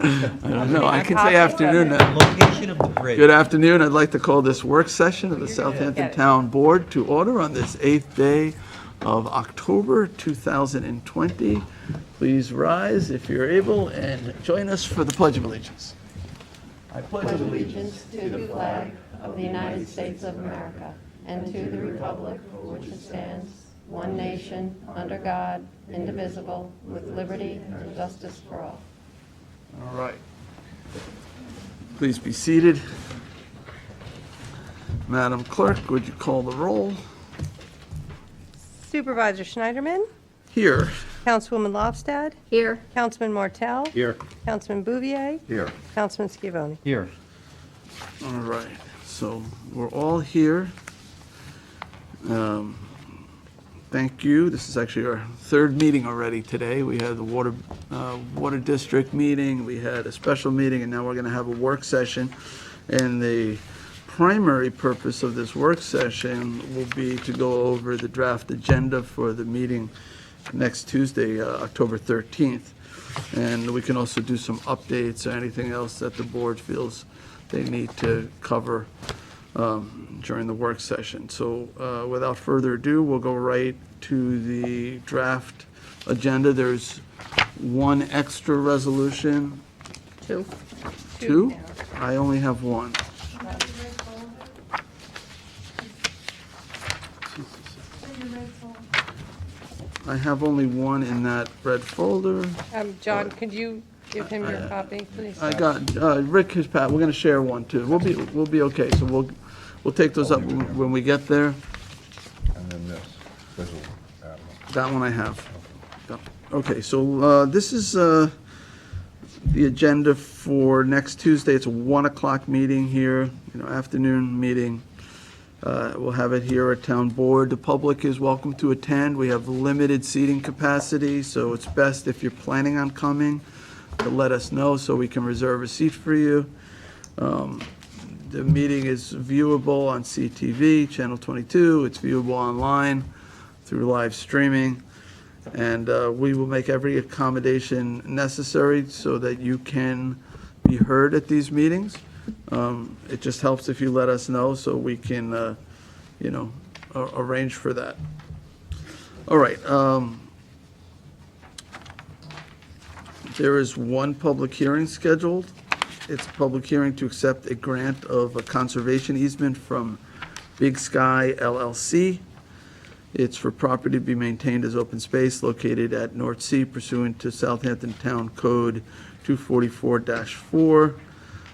I don't know, I can say afternoon now. Location of the bridge. Good afternoon, I'd like to call this work session of the Southampton Town Board to order on this 8th day of October 2020. Please rise if you're able and join us for the Pledge of Allegiance. I pledge allegiance to the flag of the United States of America and to the republic for which it stands, one nation, under God, indivisible, with liberty and justice for all. All right. Please be seated. Madam Clerk, would you call the roll? Supervisor Schneiderman, Here. Councilwoman Lofstad, Here. Councilman Martell, Here. Councilman Bouvier, Here. Councilman Schiavone. Here. All right, so we're all here. Thank you. This is actually our third meeting already today. We had the Water District meeting, we had a special meeting, and now we're going to have a work session. And the primary purpose of this work session will be to go over the draft agenda for the meeting next Tuesday, October 13th. And we can also do some updates or anything else that the board feels they need to cover during the work session. So without further ado, we'll go right to the draft agenda. There's one extra resolution. Two. Two? I only have one. I have only one in that red folder. John, could you give him your copy, please? I got, Rick has Pat, we're gonna share one too. We'll be okay, so we'll take those up when we get there. And then this will add one. That one I have. Okay, so this is the agenda for next Tuesday. It's a 1 o'clock meeting here, afternoon meeting. We'll have it here at Town Board. The public is welcome to attend. We have limited seating capacity, so it's best if you're planning on coming to let us know so we can reserve a seat for you. The meeting is viewable on CTV, Channel 22. It's viewable online through live streaming. And we will make every accommodation necessary so that you can be heard at these meetings. It just helps if you let us know so we can, arrange for that. All right. There is one public hearing scheduled. It's a public hearing to accept a grant of a conservation easement from Big Sky LLC. It's for property to be maintained as open space located at North Sea pursuant to Southampton Town Code 244-4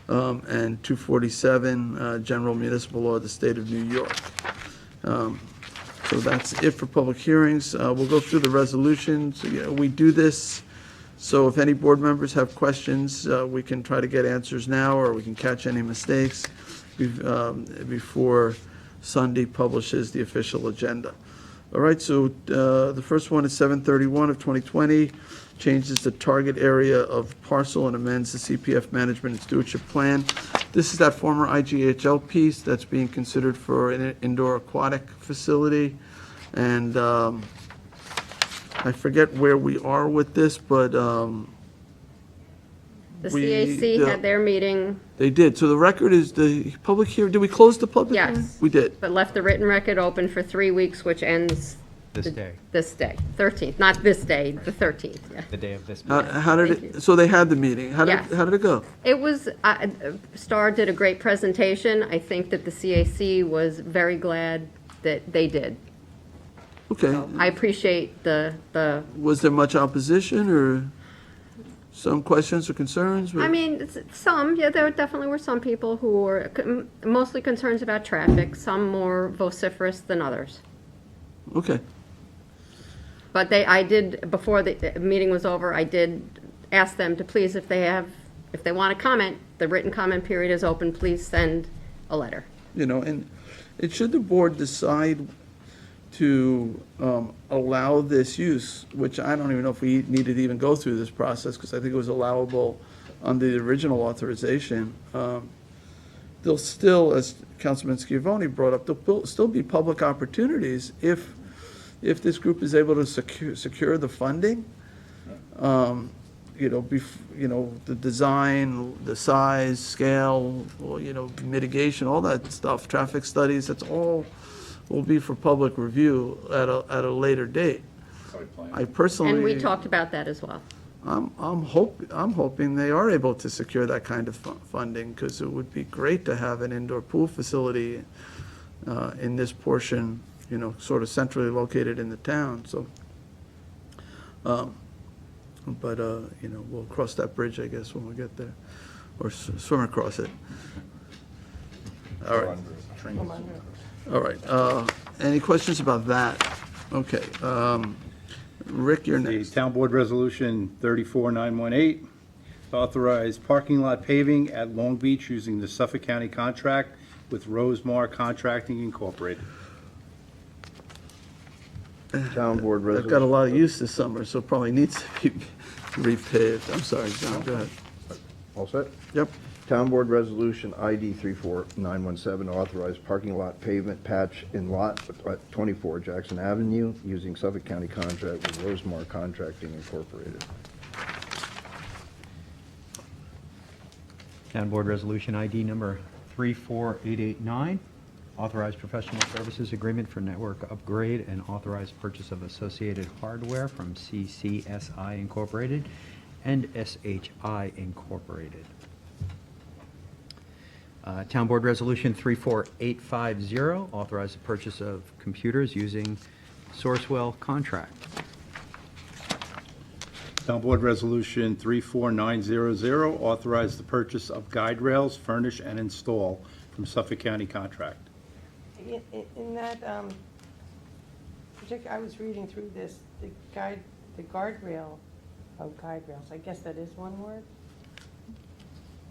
and 247 General Municipal Law of the State of New York. So that's it for public hearings. We'll go through the resolutions. We do this so if any board members have questions, we can try to get answers now, or we can catch any mistakes before Sunday publishes the official agenda. All right, so the first one is 7/31 of 2020, changes the target area of parcel and amends the CPF management and stewardship plan. This is that former IGHL piece that's being considered for an indoor aquatic facility. And I forget where we are with this, but The CAC had their meeting, they did. So the record is the public hearing. Did we close the public hearing? Yes. We did. but left the written record open for 3 weeks, which ends This day, this day, 13th, not this day, the 13th, yeah. the day of this How meeting. did Thank it, you. so they had the meeting. How Yes. did it go? It was, Star did a great presentation. I think that the CAC was very glad that they did. Okay. I appreciate the, Was there much opposition or some questions or concerns? I mean, some, yeah, there definitely were some people who were mostly concerns about traffic, some more vociferous than others. Okay. But I did, before the meeting was over, I did ask them to please, if they want to comment, the written comment period is open, please send a letter. And should the board decide to allow this use, which I don't even know if we needed to even go through this process, because I think it was allowable under the original authorization, there'll still, as Councilman Schiavone brought up, there'll still be public opportunities if this group is able to secure the funding. the design, the size, scale, or, mitigation, all that stuff, traffic studies, that's all will be for public review at a later date. I personally. And we talked about that as well. I'm hoping they are able to secure that kind of funding, because it would be great to have an indoor pool facility in this portion, sort of centrally located in the town, so. But, we'll cross that bridge, I guess, when we get there, or swim across it. All right, all right. Any questions about that? Okay. Rick, you're The next. Town Board Resolution 34918, authorize parking lot paving at Long Beach using the Suffolk County contract with Rosemar Contracting Incorporated. Town Board I've got a Resolution. lot of use this summer, so it probably needs to be repaved. I'm sorry, John, go ahead. All set? Yep. Town Board Resolution ID 34917, authorize parking lot pavement patch in lot at 24 Jackson Avenue using Suffolk County contract with Rosemar Contracting Incorporated. Town Board Resolution ID number 34889, authorized professional services agreement for network upgrade and authorized purchase of associated hardware from CCSI Incorporated and SHI Incorporated. Town Board Resolution 34850, authorize the purchase of computers using Sourcewell contract. Town Board Resolution 34900, authorize the purchase of guide rails, furnish and install from Suffolk County contract. In that, I was reading through this, the guardrail, guardrails, I guess that is one word?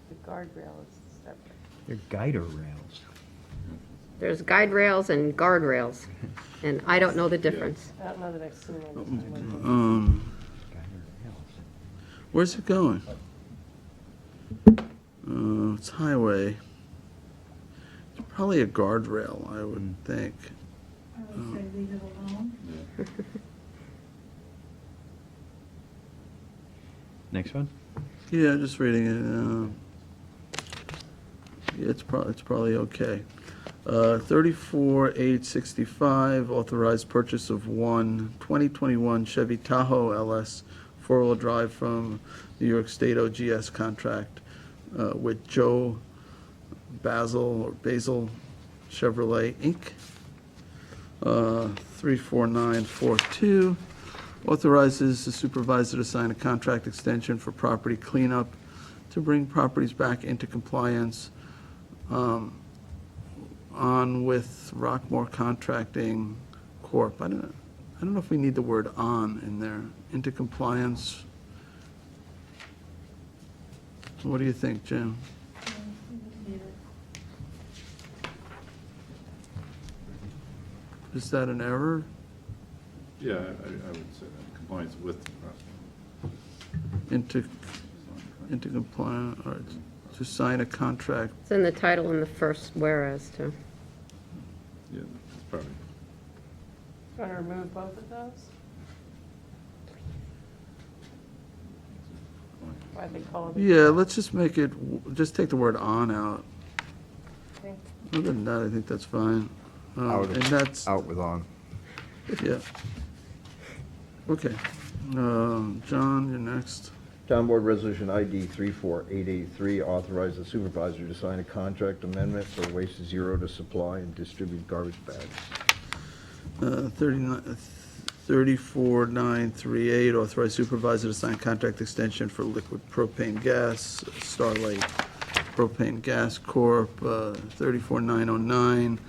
The guardrail is separate. They're guider rails. There's guide rails and guardrails, and I don't know the difference. I don't know that I've seen one. Guider rails. Where's it going? It's highway. It's probably a guardrail, I would think. I would say leave it alone. Next one? Yeah, just reading it. Yeah, it's probably okay. 34,865, authorized purchase of one 2021 Chevy Tahoe LS four-wheel drive from New York State OGS contract with Joe Basil Chevrolet, Inc. 34942, authorizes the supervisor to sign a contract extension for property cleanup to bring properties back into compliance on with Rockmore Contracting Corp. I don't know if we need the word "on" in there. Into compliance. What do you think, Jim? Is that an error? Yeah, I would say that, compliance with. Into compliance, or to sign a contract. It's in the title in the first whereas, too. Yeah, it's probably. Want to remove both of those? Why they call it? Yeah, let's just make it, just take the word "on" out. Okay. Other than that, I think that's fine. Out of- And that's, Out with on. yeah. Okay. John, you're next. Town Board Resolution ID 34883, authorize the supervisor to sign a contract amendment for Waste Zero to supply and distribute garbage bags. 34938, authorize supervisor to sign contract extension for liquid propane gas, Starlight Propane Gas Corp. 34909,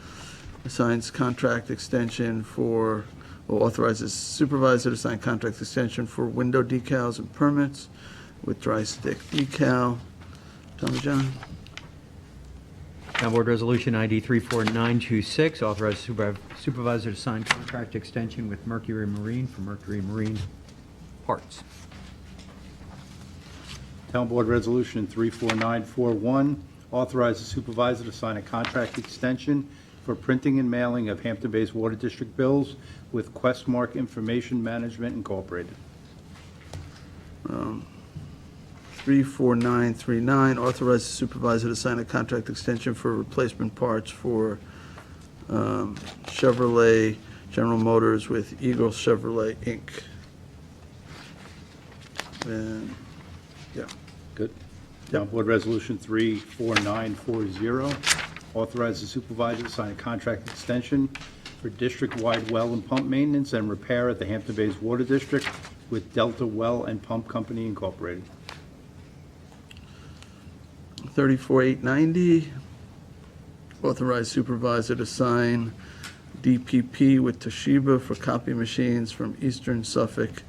assigns contract extension for, authorizes supervisor to sign contract extension for window decals and permits with dry stick decal. Tommy John? Town Board Resolution ID 34926, authorize supervisor to sign contract extension with Mercury Marine for Mercury Marine parts. Town Board Resolution 34941, authorize the supervisor to sign a contract extension for printing and mailing of Hampton Bays Water District bills with Questmark Information Management Incorporated. 34939, authorize the supervisor to sign a contract extension for replacement parts for Chevrolet General Motors with Eagle Chevrolet, Inc. And, yeah. Good. Town Board Resolution 34940, authorize the supervisor to sign a contract extension for district-wide well and pump maintenance and repair at the Hampton Bays Water District with Delta Well and Pump Company Incorporated. 34890, authorize supervisor to sign DPP with Toshiba for copy machines from Eastern Suffolk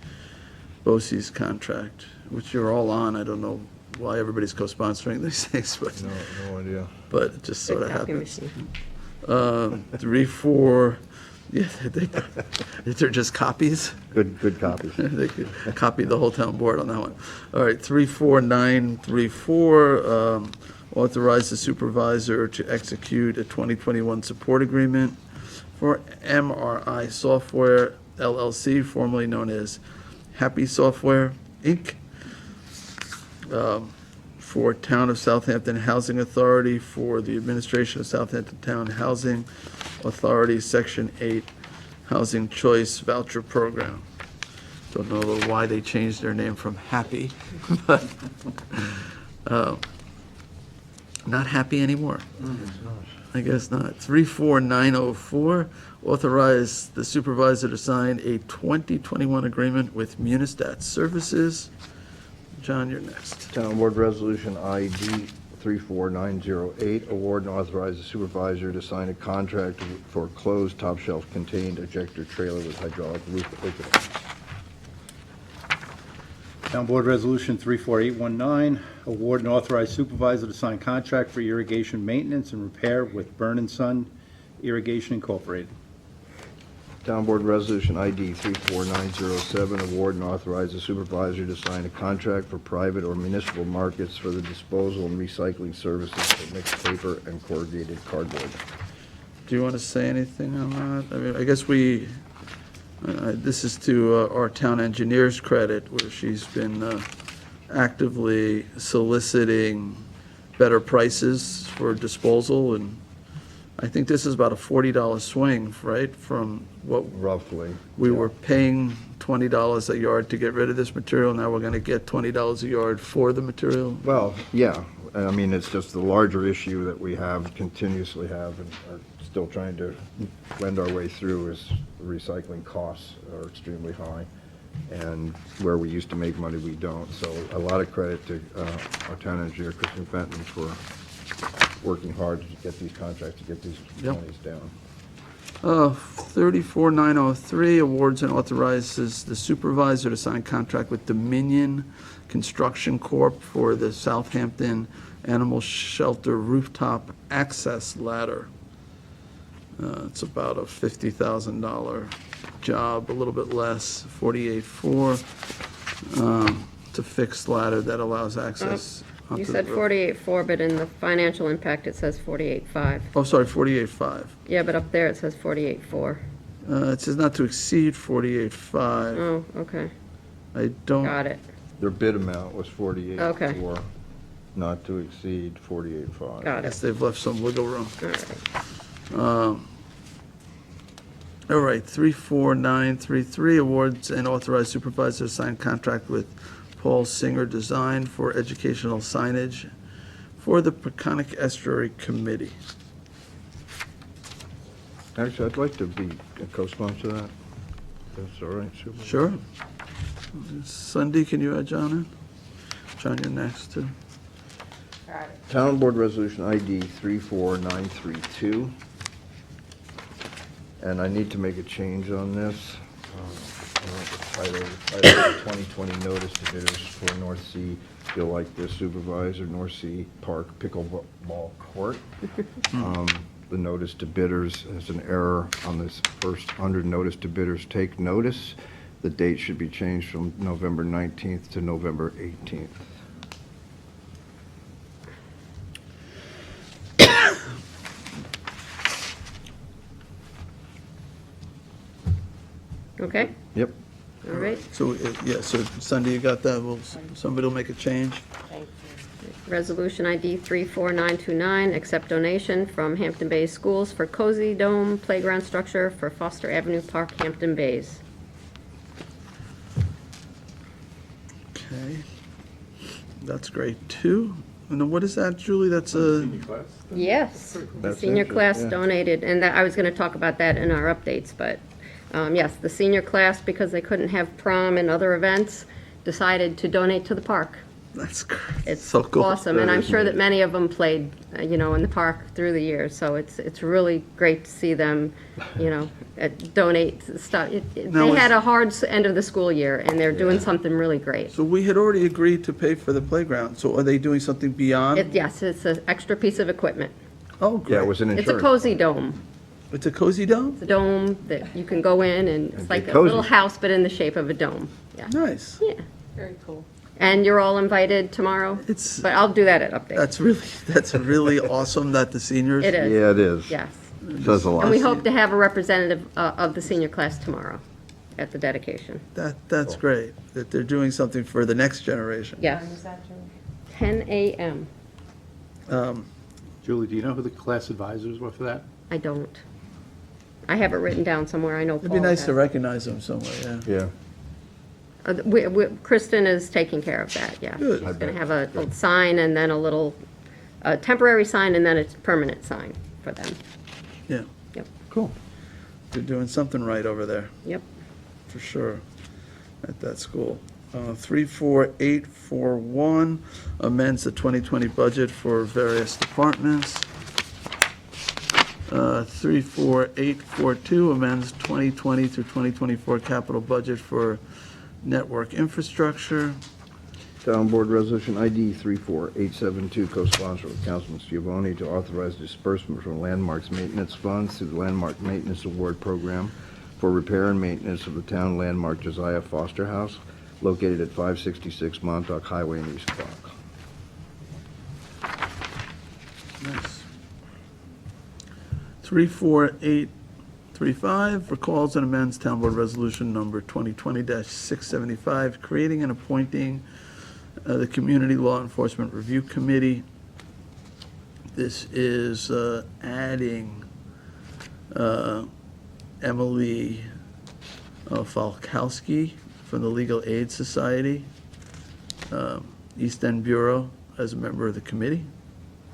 BOCES contract, which you're all on. I don't know why everybody's co-sponsoring these things, but No idea. it just sort of Copy happens. machine. 3-4, yeah, they're just copies. Good copies. They could copy the whole town board on that one. All right, 34934, authorize the supervisor to execute a 2021 support agreement for MRI Software LLC, formerly known as Happy Software, Inc., for Town of Southampton Housing Authority for the administration of Southampton Town Housing Authority, Section 8, Housing Choice Voucher Program. Don't know why they changed their name from Happy, but not happy anymore. I guess not. 34904, authorize the supervisor to sign a 2021 agreement with Munistat Services. John, you're next. Town Board Resolution ID 34908, award and authorize the supervisor to sign a contract for closed top shelf contained ejector trailer with hydraulic roof opening. Town Board Resolution 34819, award and authorize supervisor to sign contract for irrigation maintenance and repair with Burn and Son Irrigation Incorporated. Town Board Resolution ID 34907, award and authorize the supervisor to sign a contract for private or municipal markets for the disposal and recycling services for mixed paper and corrugated cardboard. Do you want to say anything on that? I mean, I guess this is to our town engineer's credit, where she's been actively soliciting better prices for disposal, and I think this is about a $40 swing, right, from what Roughly. we were paying $20 a yard to get rid of this material. Now we're going to get $20 a yard for the material. Well, yeah, I mean, it's just the larger issue that we continuously have, and are still trying to wend our way through is recycling costs are extremely high, and where we used to make money, we don't. So a lot of credit to our town engineer, Kristen Fenton, for working hard to get these contracts, to get these Yep. monies down. 34903, awards and authorizes the supervisor to sign contract with Dominion Construction Corp. for the Southampton Animal Shelter Rooftop Access Ladder. It's about a $50,000 job, a little bit less, 48.4. It's a fixed ladder that allows access. You onto said the roof. 48.4, but in the financial impact, it says 48.5. Oh, sorry, 48.5. Yeah, but up there, it says 48.4. It says not to exceed 48.5. Oh, okay, I don't. got it. Their bid amount was 48.4. Okay. Not to exceed 48.5. Got Guess it. they've left some wiggle room. All right. All right, 34933, awards and authorize supervisor to sign contract with Paul Singer Design for educational signage for the Peconic Estuary Committee. Actually, I'd like to be a co-sponsor of that. That's all right, Super. Sure. Sunday, can you add John in? John, you're next, too. Got it. Town Board Resolution ID 34932. And I need to make a change on this. I want the title of the 2020 notice to bidders for North Sea, you'll like this, Supervisor, North Sea Park Pickleball Court. The notice to bidders has an error on this first, under notice to bidders, take notice. The date should be changed from November 19th to November 18th. Okay, Yep. All right. So, yeah, so Sunday you got that, somebody will make a change? Thank you. Resolution ID 34929, accept donation from Hampton Bays Schools for Cozy Dome Playground Structure for Foster Avenue Park, Hampton Bays. Okay. That's great, too. And then what is that, Julie? That's a, Yes, the That's senior it, class yeah. donated, and that, I was going to talk about that in our updates, but yes, the senior class, because they couldn't have prom and other events, decided to donate to the park. that's great. It's So cool. awesome, and That I'm is sure that neat. many of them played, in the park through the years, so it's really great to see them, donate stuff. Now, They had is- a hard end of the school year, and they're doing something really great. So we had already agreed to pay for the playground, so are they doing something beyond? Yes, it's an extra piece of equipment. Oh, Yeah, it great. was an It's insurance. a cozy dome. It's a cozy dome? It's a dome that you can go in, and it's And like be a cozy. little house, but in the shape of a dome. Yeah, Nice. yeah. Very cool. And you're all invited tomorrow? It's- But I'll do that at update. That's really awesome that the seniors. It is. Yeah, it is. Yes. Says a lot. And we hope to have a representative of the senior class tomorrow at the dedication. That's great, that they're doing something for the next generation. Yes, When is that, Julie? 10 a.m. Julie, do you know who the class advisors were for that? I don't. I have it written down somewhere, I know Paul It'd be nice to has. recognize them somewhere, yeah. Yeah. Kristen is taking care of that, yeah. Good. She's going to have a little sign and then a temporary sign and then a permanent sign for them. Yeah, Yep, cool. They're doing something right over there, yep. for sure, at that school. 34841 amends the 2020 budget for various departments. 34842 amends 2020 through 2024 capital budget for network infrastructure. Town Board Resolution ID 34872, co-sponsored with Councilman Schiavone, to authorize disbursement from Landmarks Maintenance Funds to the Landmark Maintenance Award Program for repair and maintenance of the town landmark Josiah Foster House, located at 566 Montauk Highway in East Quogue. Nice. 34835 recalls and amends Town Board Resolution Number 2020-675, creating and appointing the Community Law Enforcement Review Committee. This is adding Emily Falkowski from the Legal Aid Society, East End Bureau, as a member of the committee,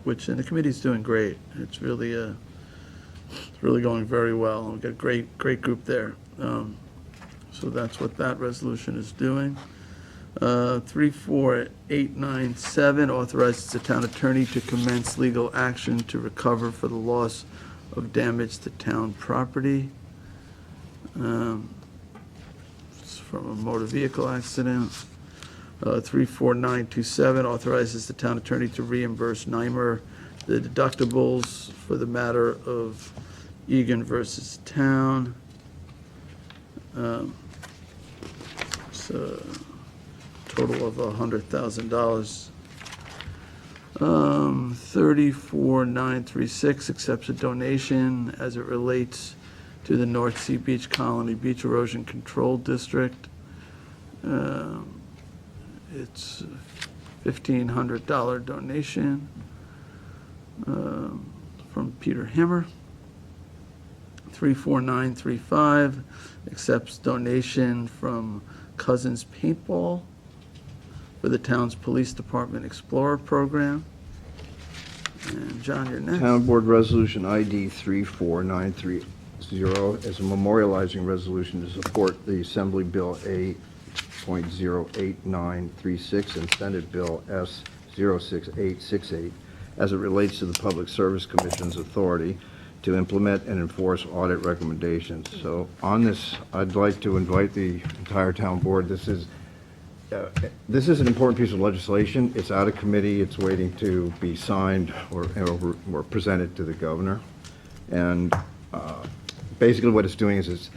and the committee's doing great. It's really going very well. We've got a great group there. So that's what that resolution is doing. 34897 authorizes the town attorney to commence legal action to recover for the loss of damage to town property. It's from a motor vehicle accident. 34927 authorizes the town attorney to reimburse NYMER the deductibles for the matter of Egan versus Town. It's a total of $100,000. 34936 accepts a donation as it relates to the North Sea Beach Colony Beach Erosion Control District. It's a $1,500 donation from Peter Hammer. 34935 accepts donation from Cousins Paintball for the town's Police Department Explorer Program. And John, you're next. Town Board Resolution ID 34930 is a memorializing resolution to support the Assembly Bill A.08936 and Senate Bill S. 06868 as it relates to the Public Service Commission's authority to implement and enforce audit recommendations. So on this, I'd like to invite the entire town board. This is an important piece of legislation. It's out of committee. It's waiting to be signed or presented to the governor. And basically what it's doing is it's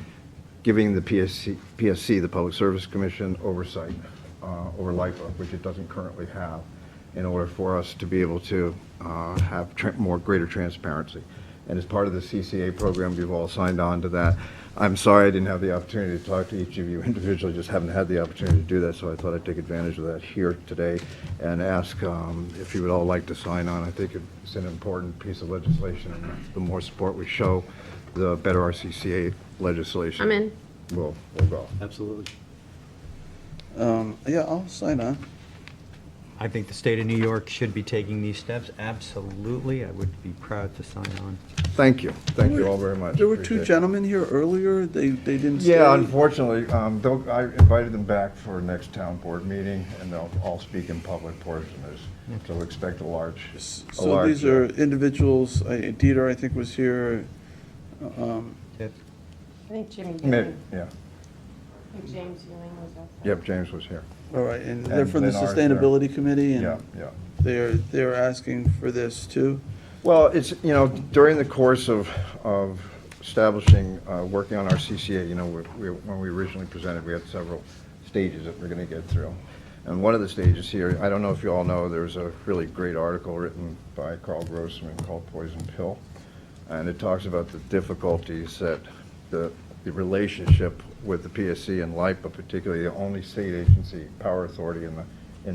giving the PSC, the Public Service Commission, oversight over LIPA, which it doesn't currently have, in order for us to be able to have greater transparency. And as part of the CCA program, you've all signed on to that. I'm sorry I didn't have the opportunity to talk to each of you individually, just haven't had the opportunity to do that, so I thought I'd take advantage of that here today and ask if you would all like to sign on. I think it's an important piece of legislation, and the more support we show, the better our CCA legislation I'm in. will go. Absolutely. Yeah, I'll sign on. I think the state of New York should be taking these steps. Absolutely. I would be proud to sign on. Thank you. Thank you all very much. There were Appreciate two it. gentlemen here earlier, they didn't stay. Yeah, unfortunately, I invited them back for next town board meeting, and they'll all speak in public portions, so expect a large. So these are individuals, Dieter, I think, was here. Ted? I think Jimmy Yeah, Ewing, yeah. I think James Ewing was up there. Yep, James was here. All right, and they're from the then ours there. Sustainability Committee, Yeah, and yeah. they're asking for this too? Well, it's, during the course of establishing, working on our CCA, when we originally presented, we had several stages that we're going to get through. And one of the stages here, I don't know if you all know, there's a really great article written by Carl Grossman called Poison Pill. And it talks about the difficulties that the relationship with the PSC and LIPA, particularly the only state agency, power authority in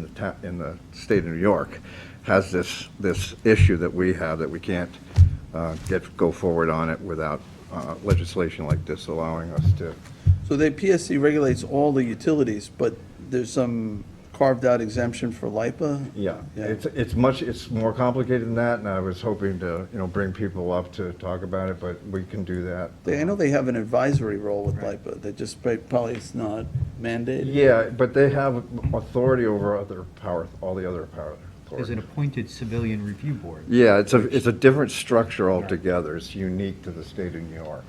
the state of New York, has this issue that we have, that we can't go forward on it without legislation like this allowing us to. So the PSC regulates all the utilities, but there's some carved-out exemption for LIPA? Yeah, Yeah. it's more complicated than that, and I was hoping to, bring people up to talk about it, but we can do that. I know they have an advisory role with LIPA, that just probably is not mandated. Yeah, but they have authority over all the other power There's an authorities. appointed civilian review board. Yeah, it's a different structure altogether. It's unique to the state of New York.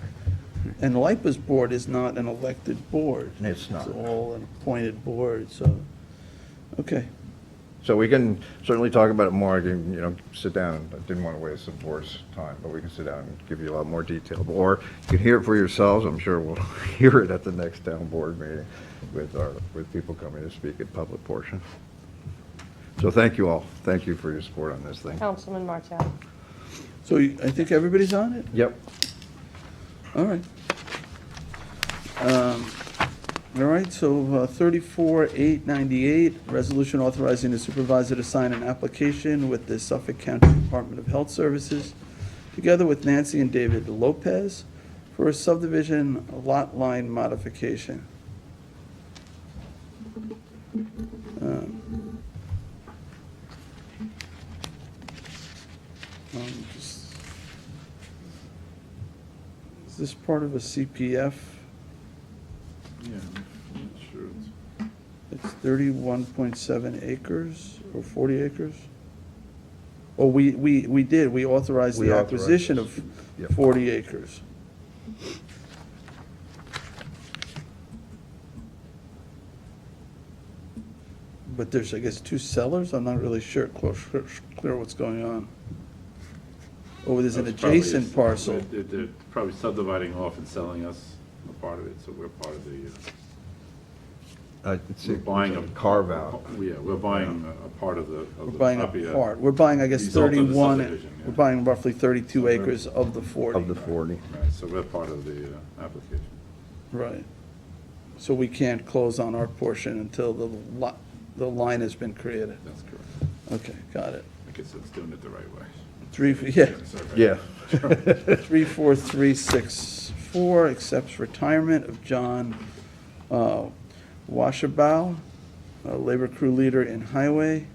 And LIPA's board is not an elected board. It's not. It's all an appointed board, so, okay. So we can certainly talk about it more. I can, sit down. I didn't want to waste the board's time, but we can sit down and give you a lot more detail. Or you can hear it for yourselves. I'm sure we'll hear it at the next town board meeting with people coming to speak at public portion. So thank you all. Thank you for your support on this thing. Councilman Martel. So I think everybody's on it? Yep. All right. All right, so 34,898, resolution authorizing the supervisor to sign an application with the Suffolk County Department of Health Services, together with Nancy and David Lopez, for a subdivision lot line modification. Just- Is this part of a CPF? Yeah, I'm not sure. It's 31.7 acres or 40 acres? Oh, we authorized We the authorized acquisition this. of Yep. 40 acres. But there's, I guess, two sellers? I'm not really clear what's going on. Oh, there's an That's probably- adjacent parcel. They're probably subdividing off and selling us a part of it, so we're part of the, we're buying a. Carve out. Yeah, we're buying a part of the We're buying property, a part. We're buying, I guess, result of the 31, subdivision, yeah. we're buying roughly 32 acres of the 40. Of the 40. Right, so we're part of the application. Right. So we can't close on our portion until the line has been created. That's correct. Okay, got it. I guess it's doing it the right way. Yeah. 34364 accepts retirement of John Washabow, labor crew leader in highway.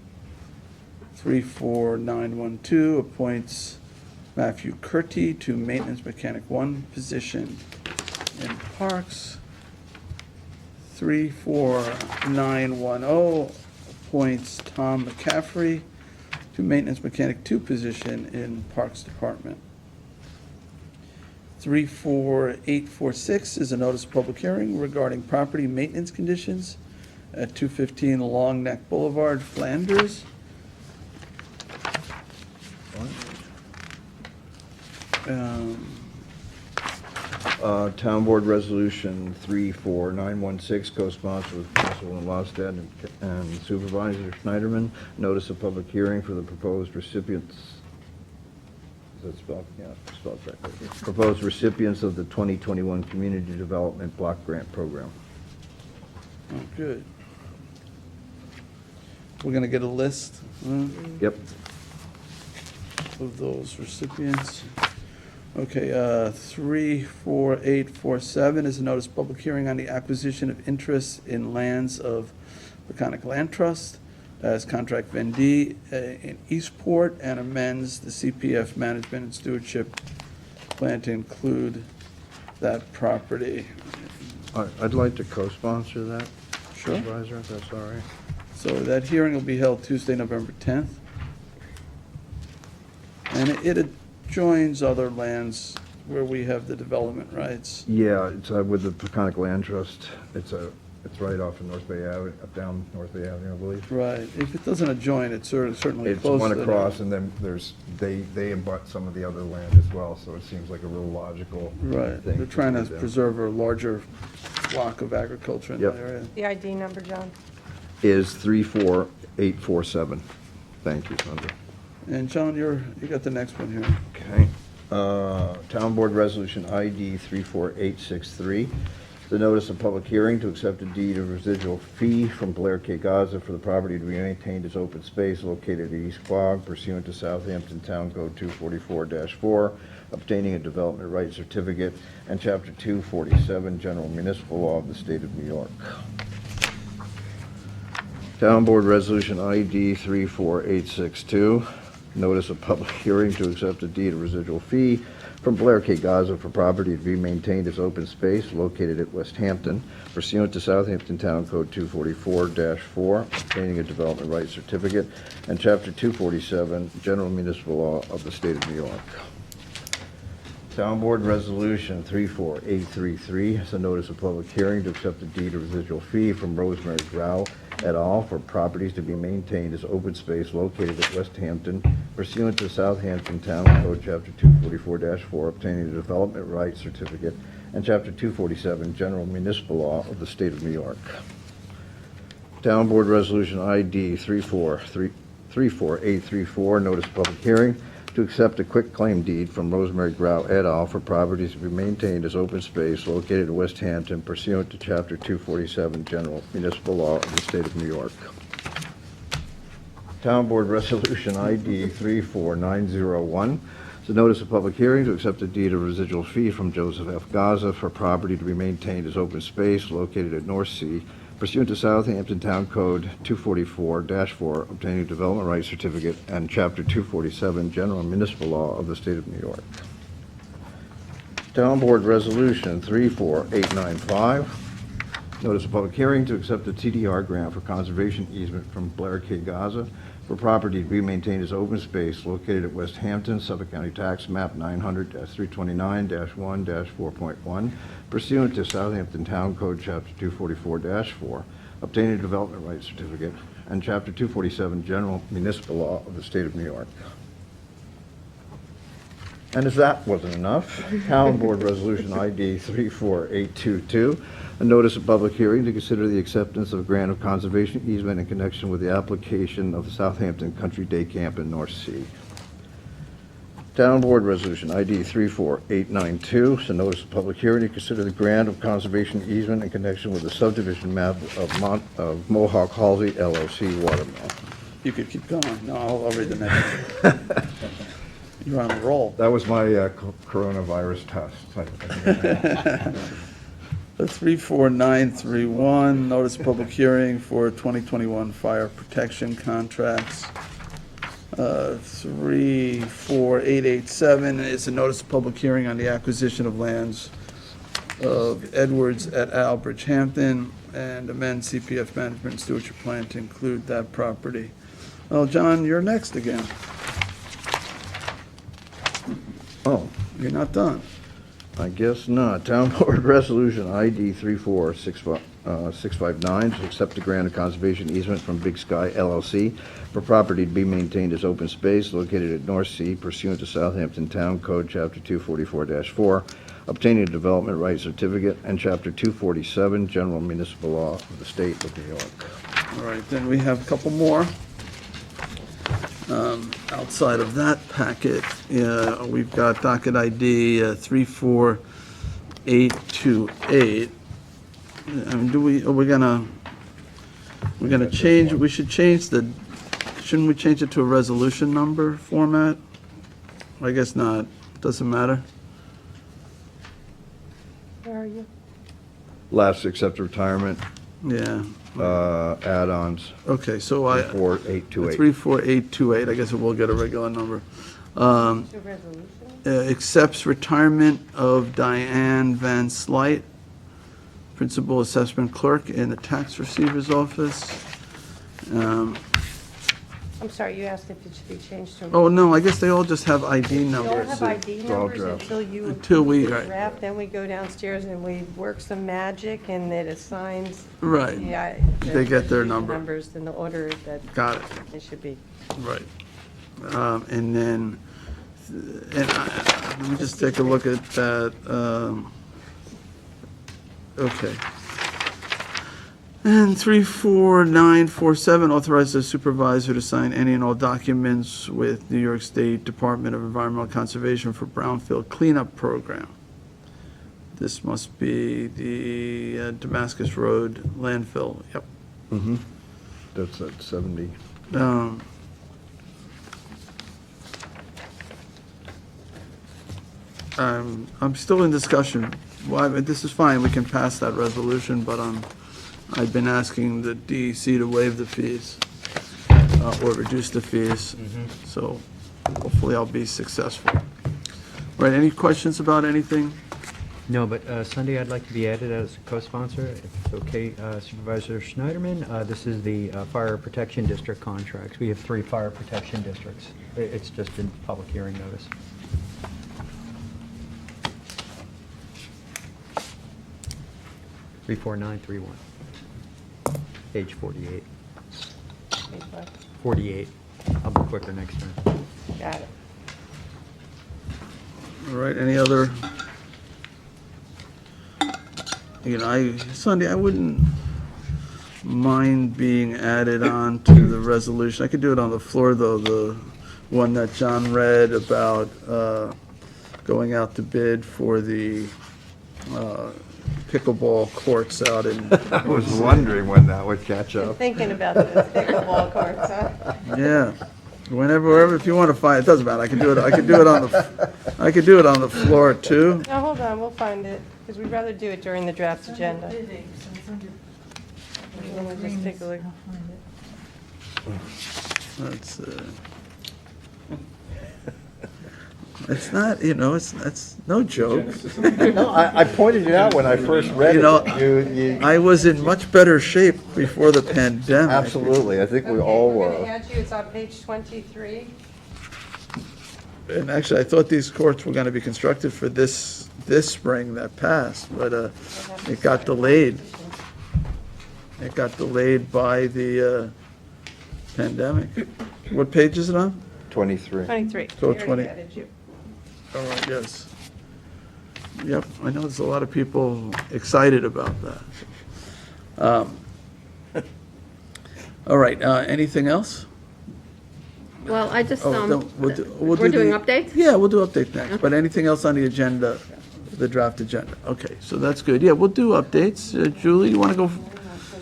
34912 appoints Matthew Curti to maintenance mechanic 1 position in parks. 34910 appoints Tom McCaffrey to maintenance mechanic 2 position in Parks Department. 34846 is a notice of public hearing regarding property maintenance conditions at 215 Long Neck Boulevard, Flanders. Town Board Resolution 34916, co-sponsored with Councilwoman Losted and Supervisor Schneiderman. Notice of public hearing for the proposed recipients. Is that spelled, yeah, spelled correctly. Proposed recipients of the 2021 Community Development Block Grant Program. Oh, good. We're going to get a list Yep. of those recipients. Okay, 34847 is a notice of public hearing on the acquisition of interest in lands of Peconic Land Trust as contract vendee in Eastport, and amends the CPF management and stewardship plan to include that property. I'd like to co-sponsor that, Sure. Supervisor, if that's all right. So that hearing will be held Tuesday, November 10th. And it adjoins other lands where we have the development rights. Yeah, it's with the Peconic Land Trust. It's right off of North Bay Avenue, up down North Bay Avenue, I believe. Right. If it doesn't adjoin, it's certainly It's close one to across, and then they abut some of the other land as well, so it seems like a real logical Right. thing. They're trying to do. preserve a larger block of agriculture in Yep. that area. The ID number, John? Is 34847. Thank you, Sandra. And John, you got the next one here. Okay. Town Board Resolution ID 34863. The notice of public hearing to accept a deed of residual fee from Blair K. Gaza for the property to be maintained as open space located at East Quogue pursuant to Southampton Town Code 244-4, obtaining a development right certificate, and Chapter 247, General Municipal Law of the State of New York. Town Board Resolution ID 34862. Notice of public hearing to accept a deed of residual fee from Blair K. Gaza for property to be maintained as open space located at West Hampton pursuant to Southampton Town Code 244-4, obtaining a development rights certificate, and Chapter 247, General Municipal Law of the State of New York. Town Board Resolution 34833 is a notice of public hearing to accept a deed of residual fee from Rosemary Grau et al. For properties to be maintained as open space located at West Hampton pursuant to Southampton Town Code Chapter 244-4, obtaining a development rights certificate, and Chapter 247, General Municipal Law of the State of New York. Town Board Resolution ID 34834, notice of public hearing to accept a quitclaim deed from Rosemary Grau et al. For properties to be maintained as open space located in West Hampton pursuant to Chapter 247 General Municipal Law of the State of New York. Town Board Resolution ID 34901. It's a notice of public hearing to accept a deed of residual fee from Joseph F. Gaza for property to be maintained as open space located at North Sea pursuant to Southampton Town Code 244-4, obtaining a development rights certificate, and Chapter 247 General Municipal Law of the State of New York. Town Board Resolution 34895. Notice of public hearing to accept a TDR grant for conservation easement from Blair K. Gaza for property to be maintained as open space located at West Hampton, Suffolk County Tax Map 900-329-1-4.1, pursuant to Southampton Town Code Chapter 244-4, obtaining a development rights certificate, and Chapter 247 General Municipal Law of the State of New York. And as that wasn't enough, Town Board Resolution ID 34822, a notice of public hearing to consider the acceptance of a grant of conservation easement in connection with the application of the Southampton Country Day Camp in North Sea. Town Board Resolution ID 34892, is a notice of public hearing to consider the grant of conservation easement in connection with the subdivision map of Mohawk Halsey LLC Watermill. You could keep going. No, I'll read the next one. You're on a roll. That was my coronavirus test. The 34931, notice of public hearing for 2021 fire protection contracts. 34887 is a notice of public hearing on the acquisition of lands of Edwards et al. Bridgehampton, and amend CPF management and stewardship plan to include that property. Well, John, you're next again. Oh, You're not done. I guess not. Town Board Resolution ID 34659 to accept the grant of conservation easement from Big Sky LLC for property to be maintained as open space located at North Sea pursuant to Southampton Town Code Chapter 244-4, obtaining a development rights certificate, and Chapter 247 General Municipal Law of the State of New York. All right, then we have a couple more. outside of that packet, we've got docket ID 34828. I mean, we're gonna change, we should change shouldn't we change it to a resolution number format? I guess not, doesn't matter. Where are you? Last except retirement, Yeah, add-ons, okay, so 4828. 34828, I guess it will get a regular number. It's a resolution? Accepts retirement of Diane Van Slyte, Principal Assessment Clerk in the Tax Receiver's Office. I'm sorry, you asked if it should be changed to. Oh, no, I guess they all just have ID They all numbers. have ID all numbers draft. Until we- approve the right. draft, then we go downstairs and we work some magic and it assigns. Right, Yeah. They get their number. Numbers in the order that got it, they should be. right. And then, let me just take a look at that. Okay. And 34947, authorize the supervisor to sign any and all documents with New York State Department of Environmental Conservation for brownfield cleanup program. This must be the Damascus Road landfill, yep. Mm-hmm. That's at 70. I'm still in discussion. Well, this is fine, we can pass that resolution, but I've been asking the DEC to waive the fees, or reduce the fees, so hopefully I'll be successful. Right, any questions about anything? No, but Sunday, I'd like to be added as a co-sponsor, if it's okay, Supervisor Schneiderman. This is the Fire Protection District contracts. We have 3 fire protection districts. It's just been public hearing notice. Three, 4, 9, 3, 1. Page 48. Page what? 48. I'll be quicker next time. Got it. All right, any other? Sunday, I wouldn't mind being added on to the resolution. I could do it on the floor, though, the one that John read about going out to bid for the pickleball courts out in, I was wondering when that would catch up. Thinking about this pickleball courts, huh? yeah. Wherever, if you want to find, it doesn't matter, I can do it on the floor, too. Now, hold on, we'll find it, because we'd rather do it during the draft agenda. Bidding, so it's under. Let me just take a look. I'll find it. That's, it's not, it's no joke. No, I pointed it out when I first read You it. know, You- I was in much better shape before the pandemic. Absolutely, I think we all We're were. going to add you, it's on page 23. And actually, I thought these courts were going to be constructed for this spring that passed, but it got delayed. It got delayed by the pandemic. What page is it on? 23. 23. So We already 20. added you. All right, yes. Yep, I know there's a lot of people excited about that. All right, anything else? Well, I just, Oh, no, we'll do we're doing the- updates? Yeah, we'll do update next, but anything else on the agenda, the draft agenda? Okay, so that's good. Yeah, we'll do updates. Julie, you want to go?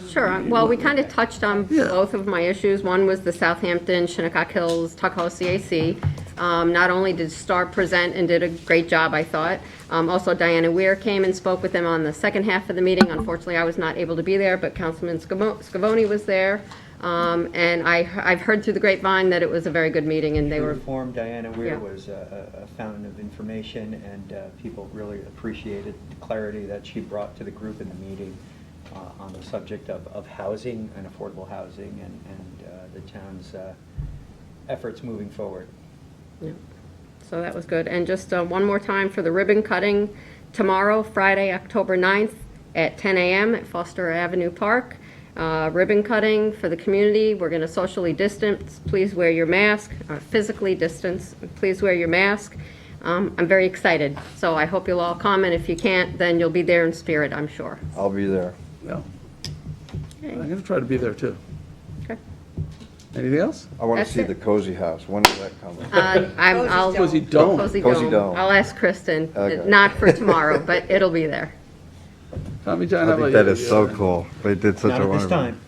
Sure. Well, we kind of touched on Yeah. both of my issues. One was the Southampton, Shinnecock Hills, Tuckahoe CAC. Not only did Star present and did a great job, I thought, also Diana Weir came and spoke with them on the second half of the meeting. Unfortunately, I was not able to be there, but Councilman Scavone was there. And I've heard through the grapevine that it was a very good meeting, and they were, Informed Diana Weir Yeah. was a fountain of information, and people really appreciated the clarity that she brought to the group in the meeting on the subject of housing and affordable housing and the town's efforts moving forward. so that was good. And just one more time for the ribbon cutting tomorrow, Friday, October 9th at 10 a.m. at Foster Avenue Park. Ribbon cutting for the community. We're going to socially distance. Please wear your mask. Physically distance. Please wear your mask. I'm very excited. So I hope you'll all come, and if you can't, then you'll be there in spirit, I'm sure. I'll be there. Yeah. I'm going to try to be there, too. Okay. Anything else? I want to That's see it. the cozy house. When is that coming? I'll. Cozy Dome. Cozy Cozy Dome. I'll ask Kristen, Okay. not for tomorrow, but it'll be there. Tommy John, I how think about that you? is so cool. They did such Not a at this wonderful. time.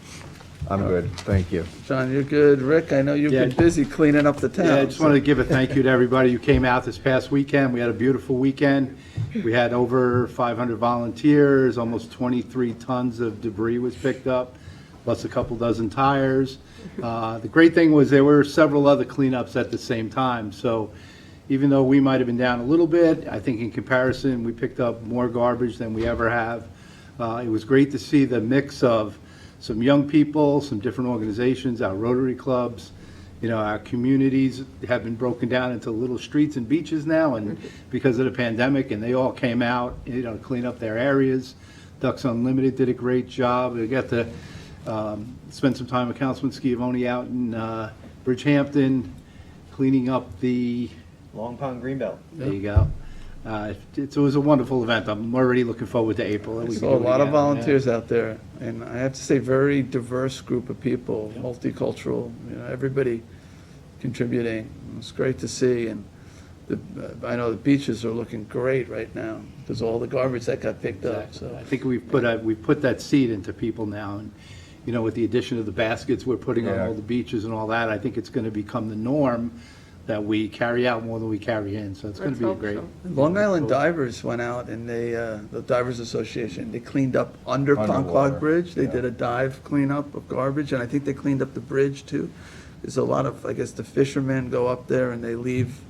I'm good, thank you. John, you're good. Rick, I know you've been Yeah. busy cleaning up the town. Yeah, I just wanted to give a thank you to everybody who came out this past weekend. We had a beautiful weekend. We had over 500 volunteers, almost 23 tons of debris was picked up, plus a couple dozen tires. The great thing was there were several other cleanups at the same time, so even though we might have been down a little bit, I think in comparison, we picked up more garbage than we ever have. It was great to see the mix of some young people, some different organizations, our Rotary clubs. You know, our communities have been broken down into little streets and beaches now, and because of the pandemic, and they all came out, you know, to clean up their areas. Ducks Unlimited did a great job. We got to spend some time with Councilman Schiavone out in Bridgehampton, cleaning up the, Long Pond Greenbelt. there you go. It was a wonderful event. I'm already looking forward to April. I We can saw a do it lot of again, yeah. volunteers out there, and I have to say, very diverse group of people, multicultural, you know, everybody contributing. It's great to see, and I know the beaches are looking great right now, because all the garbage that got picked up, Exactly. so. I think we've put that seed into people now, and, you know, with the addition of the baskets we're putting on Yeah. all the beaches and all that, I think it's gonna become the norm that we carry out more than we carry in, so it's gonna Let's be a hope great. so. Long Island Divers went out, and they, the Divers Association, they cleaned up under Underwater, Ponquag Bridge. They yeah. did a dive cleanup of garbage, and I think they cleaned up the bridge, too. There's a lot of, I guess, the fishermen go up there and they leave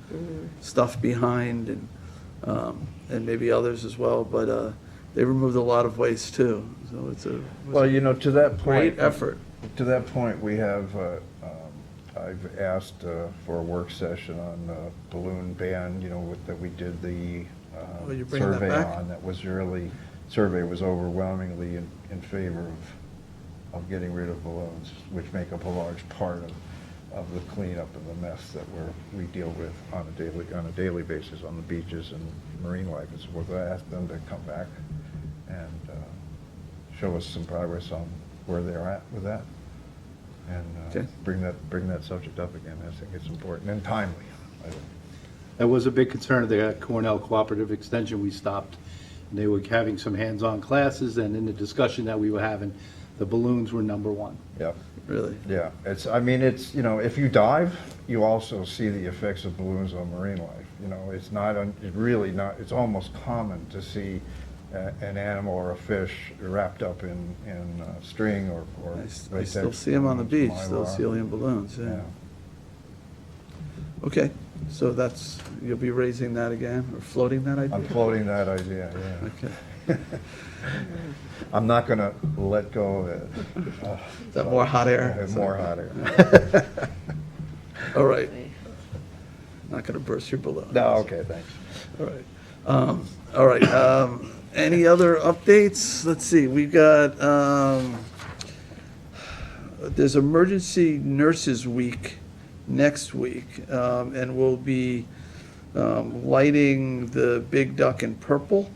stuff behind, and maybe others as well, but they removed a lot of waste, too. So it's a Well, you know, to that point. great effort. To that point, we have, I've asked for a work session on balloon ban, you know, that we did the Oh, you're bringing that survey back? on. That was really, survey was overwhelmingly in favor of getting rid of balloons, which make up a large part of the cleanup and the mess that we deal with on a daily basis on the beaches and marine life. And so we're going to ask them to come back and show us some progress on where they're at with that. And Okay. bring that subject up again. I think it's important and timely. That was a big concern of the Cornell Cooperative Extension. We stopped, and they were having some hands-on classes, and in the discussion that we were having, the balloons were number one. Yeah, Really. yeah. It's, you know, if you dive, you also see the effects of balloons on marine life. You know, it's really not, it's almost common to see an animal or a fish wrapped up in string or. I still see them on the beach, those helium balloons, yeah. Okay, so you'll be raising that again, or floating that idea? I'm floating that idea, yeah. Okay. I'm not going to let go of it. Is that more hot air? More hot air. All right. Not going to burst your balloon. No, okay, thanks. All right. Any other updates? Let's see, we got, there's Emergency Nurses Week next week, and we'll be lighting the Big Duck in purple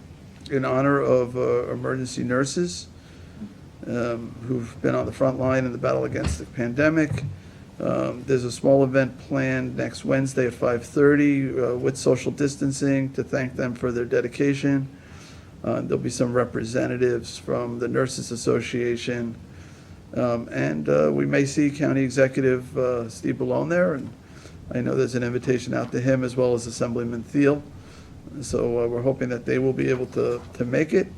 in honor of emergency nurses who've been on the front line in the battle against the pandemic. There's a small event planned next Wednesday at 5:30 with social distancing to thank them for their dedication. There'll be some representatives from the Nurses Association. And we may see County Executive Steve Ballone there, and I know there's an invitation out to him as well as Assemblyman Thiel. So we're hoping that they will be able to make it.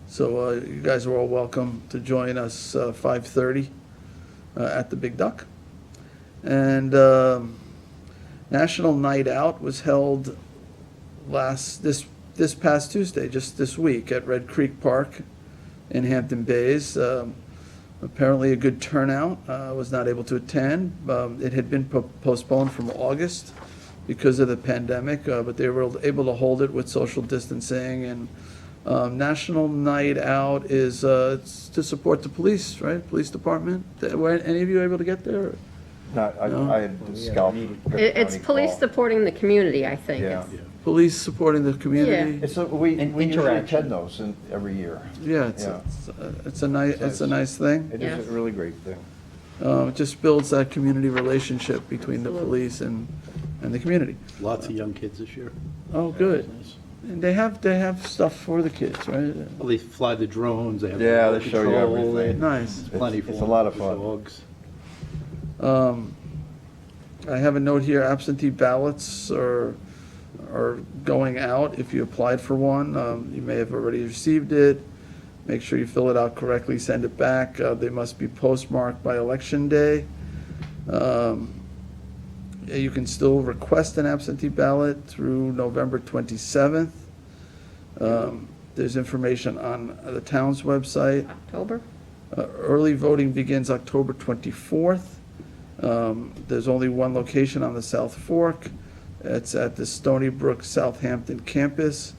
So you guys are all welcome to join us 5:30 at the Big Duck. And National Night Out was held this past Tuesday, just this week, at Red Creek Park in Hampton Bays. Apparently a good turnout. Was not able to attend. It had been postponed from August because of the pandemic, but they were able to hold it with social distancing. And National Night Out is it's to support the police, right? Police department. Were any of you able to get there? No, I had scalped. It's police supporting the community, I think. Yeah. It's- Police supporting the community. We And usually interaction. attend those every year. Yeah, Yeah. it's a nice thing. It Yeah. is a really great thing. It just builds that community relationship between the Absolutely. police and the community. Lots of young kids this year. Oh, good. And they have stuff for the kids, right? Well, they fly the drones, they have. Yeah, they remote show you control, everything. Nice. There's plenty for It's a them, lot of for fun. dogs. I have a note here, absentee ballots are going out if you applied for one. You may have already received it. Make sure you fill it out correctly, send it back. They must be postmarked by Election Day. You can still request an absentee ballot through November 27th. There's information on the town's website. October? Early voting begins October 24th. There's only one location on the South Fork. It's at the Stony Brook Southampton campus,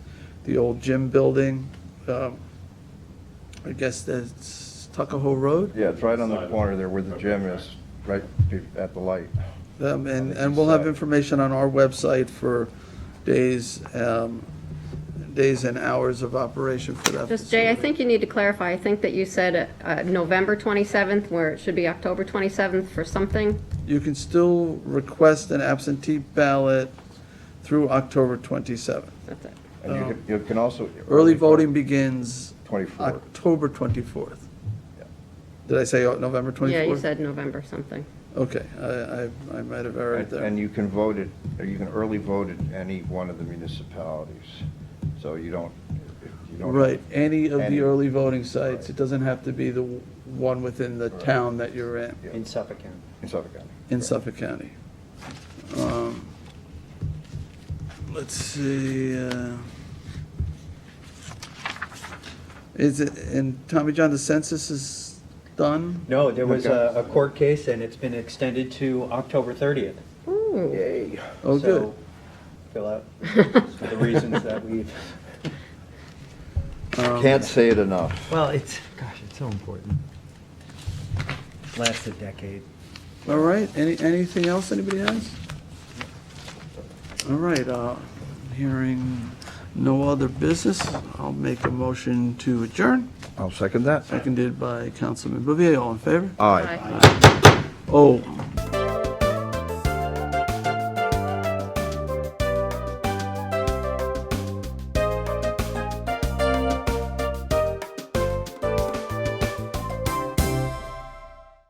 the old gym building. I guess that's Tuckahoe Road. Yeah, it's right on the corner there where the gym is, right at the light. And we'll have information on our website for days and hours of operation for that. Just, Jay, I facility. think you need to clarify. I think that you said November 27th, where it should be October 27th for something. You can still request an absentee ballot through October 27th. That's it. And you can also. Early voting begins 24th. October 24th. Yeah. Did I say November 24th? Yeah, you said November something. Okay, I might have erred there. And you can vote it, or you can early vote at any one of the municipalities. So you don't. Right, any of Any. the early voting sites. It doesn't have to be the one within the town that you're in, In Suffolk County. In Suffolk County. in Suffolk County. Let's see, is it, and Tommy John, the census is done? No, there was Okay. a court case, and it's been extended to October 30th. Ooh. Yay. Oh, good. So, fill out for the reasons that we've, Can't say it enough. well, it's, gosh, it's so important. Lasts a decade. All right, anything else anybody has? All right, hearing no other business, I'll make a motion to adjourn, I'll second that. seconded by Councilman Bouvier, all in favor? Aye. Bye. Oh,